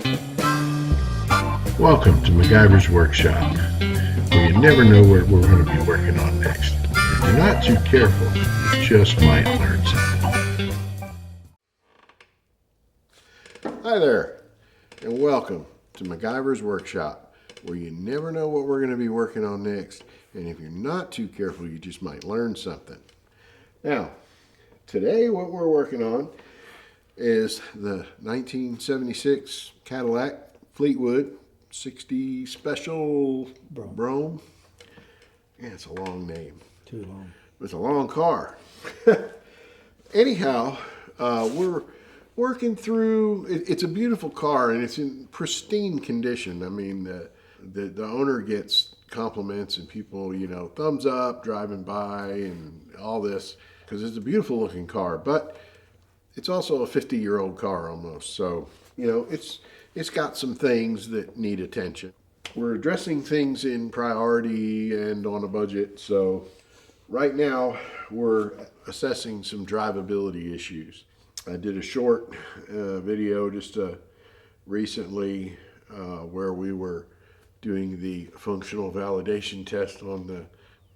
Welcome to MacGyver's Workshop, where you never know what we're going to be working on next. If you're not too careful, you just might learn something. Hi there, and welcome to MacGyver's Workshop, where you never know what we're going to be working on next, and if you're not too careful, you just might learn something. Now, today what we're working on is the 1976 Cadillac Fleetwood 60 Special Brome. Yeah, it's a long name. Too long. It's a long car. Anyhow, we're working through. It's a beautiful car and it's in pristine condition. I mean, the owner gets compliments and people, thumbs up driving by and all this because it's a beautiful looking car. But it's also a 50-year-old car almost. So, it's got some things that need attention. We're addressing things in priority and on a budget. So right now we're assessing some drivability issues. I did a short video just recently where we were doing the functional validation test on the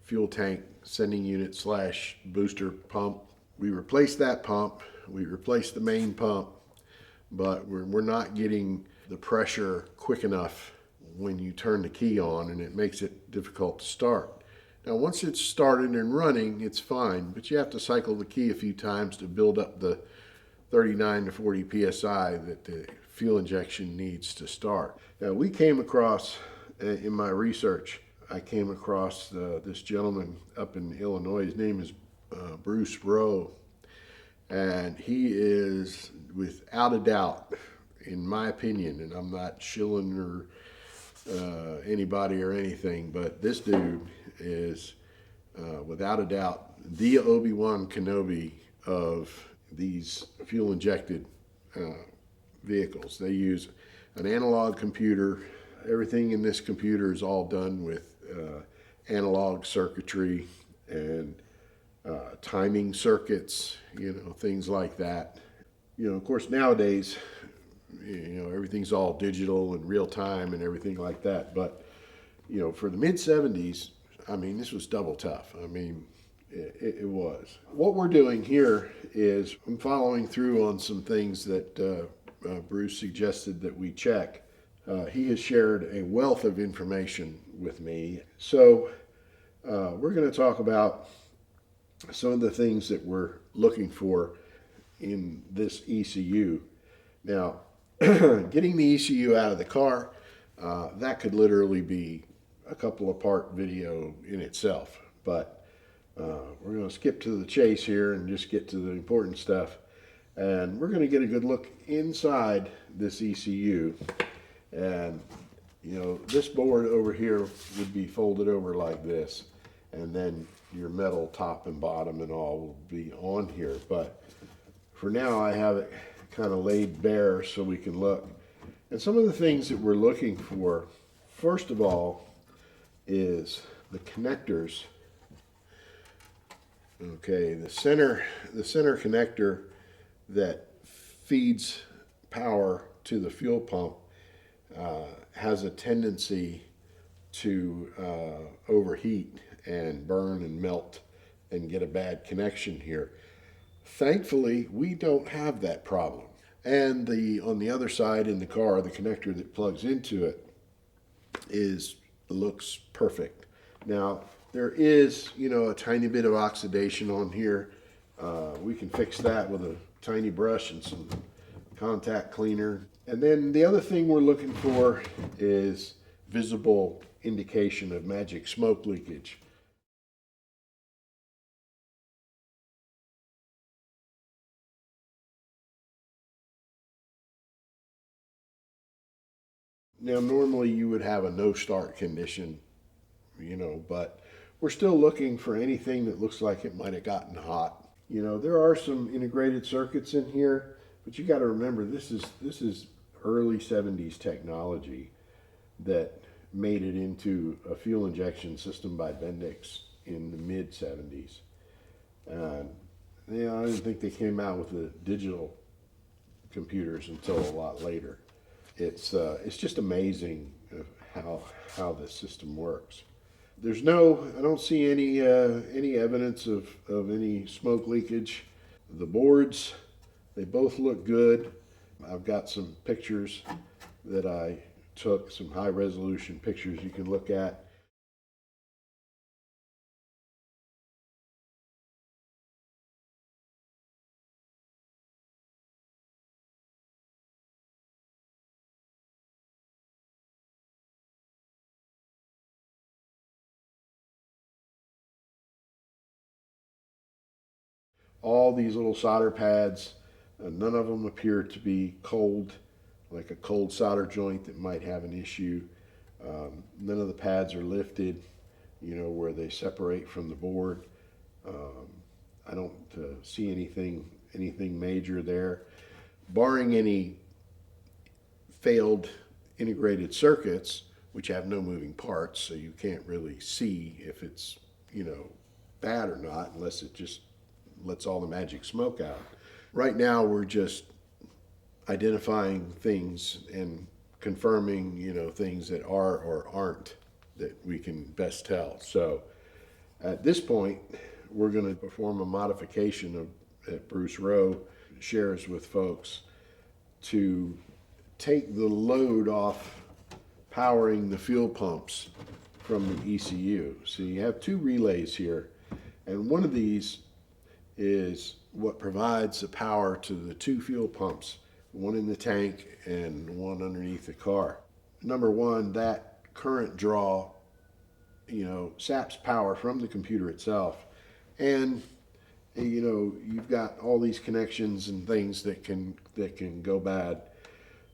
fuel tank sending unit / booster pump. We replaced that pump. We replaced the main pump, but we're not getting the pressure quick enough when you turn the key on, and it makes it difficult to start. Now, once it's started and running, it's fine, but you have to cycle the key a few times to build up the 39 to 40 psi that the fuel injection needs to start. Now, we came across, in my research, I came across this gentleman up in Illinois. His name is Bruce Roe, and he is, without a doubt, in my opinion, and I'm not shilling or anybody or anything, but this dude is, without a doubt, the Obi-Wan Kenobi of these fuel-injected vehicles. They use an analog computer. Everything in this computer is all done with analog circuitry and timing circuits, things like that. Of course, nowadays, everything's all digital and real time and everything like that. But, for the mid-70s, this was double tough. It was. What we're doing here is I'm following through on some things that Bruce suggested that we check. He has shared a wealth of information with me. So we're going to talk about some of the things that we're looking for in this ECU. Now, getting the ECU out of the car, that could literally be a couple of part video in itself. But we're going to skip to the chase here and just get to the important stuff. And we're going to get a good look inside this ECU. And, this board over here would be folded over like this. And then your metal top and bottom and all will be on here. But for now, I have it kind of laid bare so we can look. And some of the things that we're looking for, first of all, is the connectors. Okay, the center connector that feeds power to the fuel pump has a tendency to overheat and burn and melt and get a bad connection here. Thankfully, we don't have that problem. And on the other side in the car, the connector that plugs into it looks perfect. Now, there is, a tiny bit of oxidation on here. We can fix that with a tiny brush and some contact cleaner. And then the other thing we're looking for is visible indication of magic smoke leakage. Now, normally you would have a no start condition, but we're still looking for anything that looks like it might have gotten hot. There are some integrated circuits in here, but you got to remember this is early 70s technology that made it into a fuel injection system by Bendix in the mid 70s. And I didn't think they came out with the digital computers until a lot later. It's just amazing how this system works. I don't see any evidence of any smoke leakage. The boards, they both look good. I've got some pictures that I took, some high resolution pictures you can look at. All these little solder pads, none of them appear to be cold, like a cold solder joint that might have an issue. None of the pads are lifted, where they separate from the board. Um, I don't see anything major there, barring any failed integrated circuits, which have no moving parts, so you can't really see if it's bad or not, unless it just lets all the magic smoke out. Right now, we're just identifying things and confirming, things that are or aren't that we can best tell. So at this point, we're going to perform a modification that Bruce Roe shares with folks to take the load off powering the fuel pumps from the ECU. So you have two relays here, and one of these is what provides the power to the two fuel pumps, one in the tank and one underneath the car. Number one, that current draw, saps power from the computer itself. And, you've got all these connections and things that can go bad.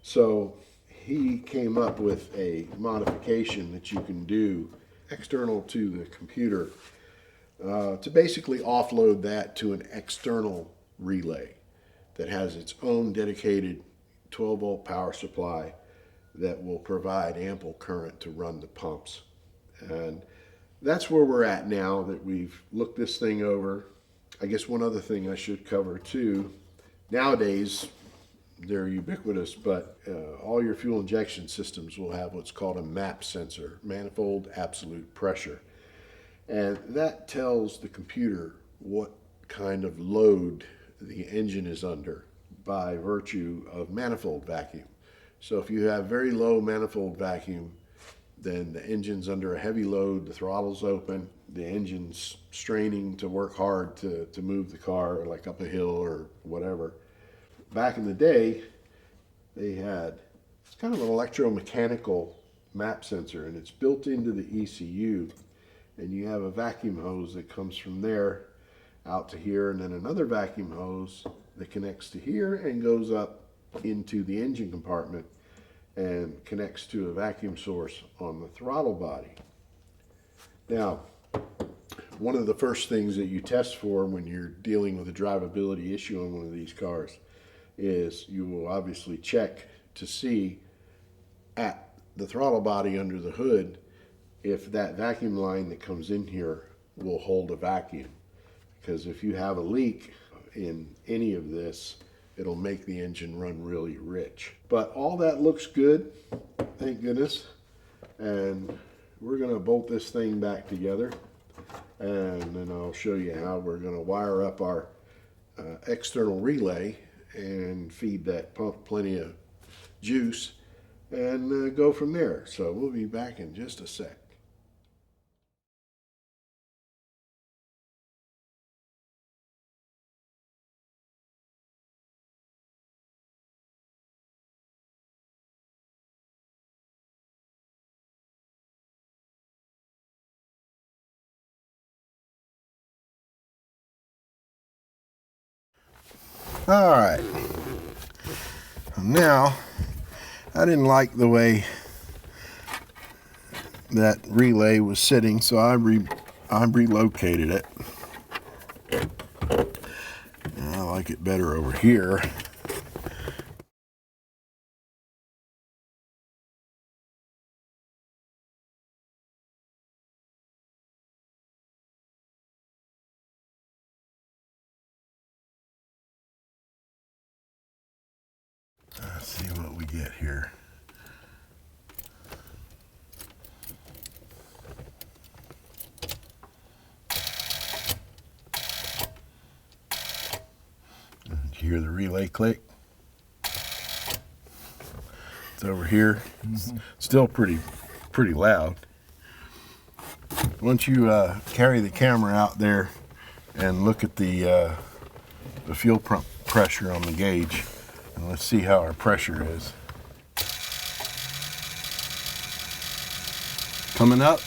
So he came up with a modification that you can do external to the computer to basically offload that to an external relay that has its own dedicated 12-volt power supply that will provide ample current to run the pumps. And that's where we're at now that we've looked this thing over. I guess one other thing I should cover too, nowadays they're ubiquitous, but all your fuel injection systems will have what's called a MAP sensor, manifold absolute pressure. And that tells the computer what kind of load the engine is under by virtue of manifold vacuum. So if you have very low manifold vacuum, then the engine's under a heavy load, the throttle's open, the engine's straining to work hard to move the car like up a hill or whatever. Back in the day, it's kind of an electromechanical MAP sensor, and it's built into the ECU. And you have a vacuum hose that comes from there out to here, and then another vacuum hose that connects to here and goes up into the engine compartment and connects to a vacuum source on the throttle body. Now, one of the first things that you test for when you're dealing with a drivability issue on one of these cars is you will obviously check to see at the throttle body under the hood if that vacuum line that comes in here will hold a vacuum. Because if you have a leak in any of this, it'll make the engine run really rich. But all that looks good, thank goodness. And we're gonna bolt this thing back together, and then I'll show you how we're gonna wire up our external relay and feed that pump plenty of juice and go from there. So we'll be back in just a sec. All right, now I didn't like the way that relay was sitting, so I relocated it. I like it better over here. Let's see what we get here. hear the relay click. It's over here. It's still pretty loud. Once you carry the camera out there and look at the fuel pump pressure on the gauge, and let's see how our pressure is. Coming up.